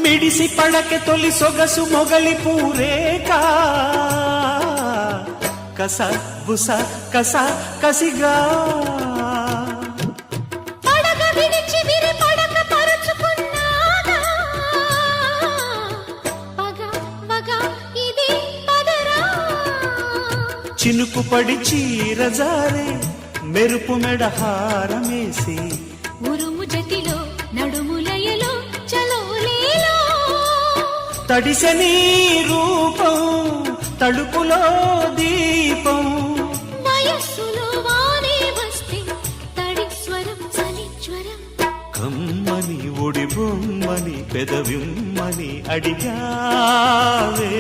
మిడిసి పడకె తొలి సొగసు మొగలి పూరేక కస బుస కస కసిగా పడగ విడిచి విరి పడక పరుచుకున్నాగా పగ వగ ఇది పదరా చినుకు పడి చీరజారే మెరుపు మెడ హారమేసి ఉరుము జతిలో నడుములయలో చలోలేలో తడిసె నీ రూపం తడుపులో దీపం వయస్సులో వానే వస్తే తడి స్వరం చలి జ్వరం కమ్మని ఒడి బొమ్మని పెదవిమ్మని అడిగావే